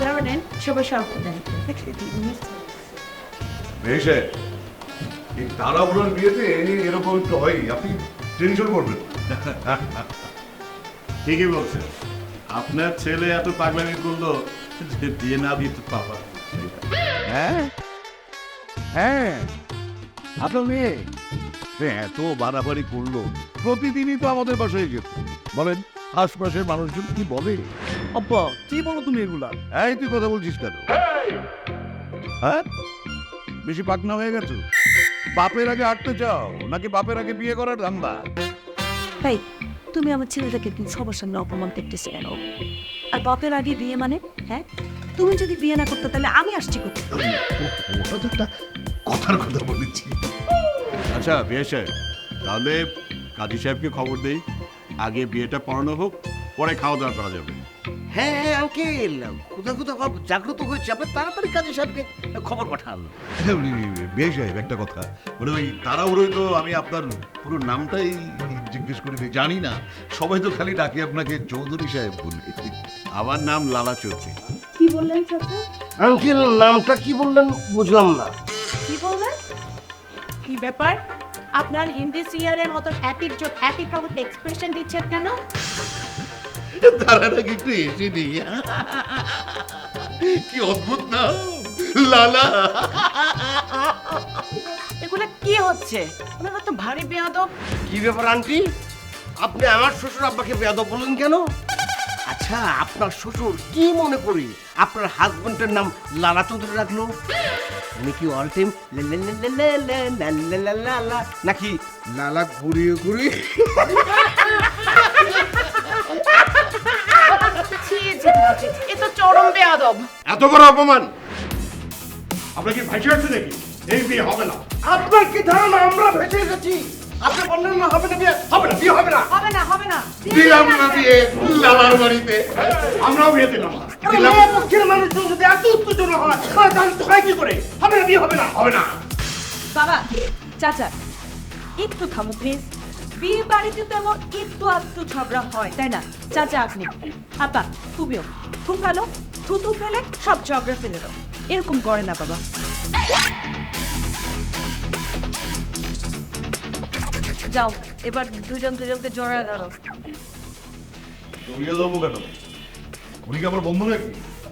আপনারা নেন সবাই সব দেন। বেশে এই তাড়াহুড়োর বিয়েতে এরকম একটু হয়, আপনি টেনশন করবেন না। ঠিকই বলছেন, আপনার ছেলে এত পাগলামি করলো যে বিয়ে না দিতে পাপা। হ্যাঁ হ্যাঁ, আপনার মেয়ে এত বাড়াবাড়ি করলো, প্রতিদিনই তো আমাদের বাসায় যেত। বলেন আশপাশের মানুষজন কি বলে? আব্বা কি বলো তুমি এগুলা? এই তুই কথা বলছিস কেন? হ্যাঁ, বেশি পাকনা হয়ে গেছো? বাপের আগে হাঁটতে চাও নাকি বাপের আগে বিয়ে করার ধান্দা? তাই তুমি আমার ছেলেটাকে সবার সামনে অপমান করতেছো কেন? আর বাপের আগে বিয়ে মানে? হ্যাঁ, তুমি যদি বিয়ে না করতে তাহলে আমি আসছি করতে। ওটা তো একটা কথার কথা বলেছি। আচ্ছা বিয়ে সাহেব, তাহলে কাজী সাহেবকে খবর দেই, আগে বিয়েটা পড়ানো হোক, পরে খাওয়া দাওয়া করা যাবে। হ্যাঁ আঙ্কেল, কোথাও কোথাও জাগ্রত হয়েছে, আপনি তাড়াতাড়ি কাজী সাহেবকে খবর পাঠান। বেশ সাহেব, একটা কথা, মানে ওই তাড়াহুড়োয় তো আমি আপনার পুরো নামটাই জিজ্ঞেস করে দিই, জানি না। সবাই তো খালি ডাকে আপনাকে চৌধুরী সাহেব বলে। আমার নাম লালা চৌধুরী। কি বললেন চাচা? আঙ্কেল নামটা কি বললেন বুঝলাম না। কি বললেন? কি ব্যাপার? আপনার হিন্দি সিরিয়ালের মতো হ্যাপি কাউট এক্সপ্রেশন দিচ্ছেন কেন? তারা নাকি একটু এসে নেই, কি অদ্ভুত না লালা। এগুলো কি হচ্ছে? ওনারা তো ভারী বেয়াদব। কি ব্যাপার আন্টি, আপনি আমার শ্বশুর আব্বাকে বেয়াদব বললেন কেন? আচ্ছা আপনার শ্বশুর কি মনে করি আপনার হাজবেন্ডের নাম লালা চৌধুরী রাখলো? উনি কি অল টাইম নাকি লালা ঘুরিয়ে ঘুরিয়ে? ছি, ছি, ছি, এ তো চরম বেয়াদব। এত বড় অপমান! আপনার কি ভাইসে আছে নাকি? এই বিয়ে হবে না। আপনার কি ধারণা আমরা ভেসে গেছি? আপনি বললেন না হবে না বিয়ে, হবে না বিয়ে হবে না। হবে না, হবে না। দিলাম না বিয়ে লালার বাড়িতে, আমরাও বিয়ে দিলাম না। মেয়ে পক্ষের মানুষজন যদি এত উত্তেজনা হয় তাহলে তো হয় কি করে? হবে না বিয়ে হবে না, হবে না। বাবা, চাচা, একটু থামো প্লিজ। বিয়ে বাড়িতে তো এমন একটু আধটু ঝগড়া হয়, তাই না? চাচা আপনি, আপা তুমিও খুব ভালো, থুতু ফেলে সব ঝগড়া ফেলে দাও। এরকম করে না বাবা। যাও, এবার দুজন দুজনকে জড়া ধরো। জড়িয়ে দেবো কেন? উনি কি আমার বন্ধু নাকি?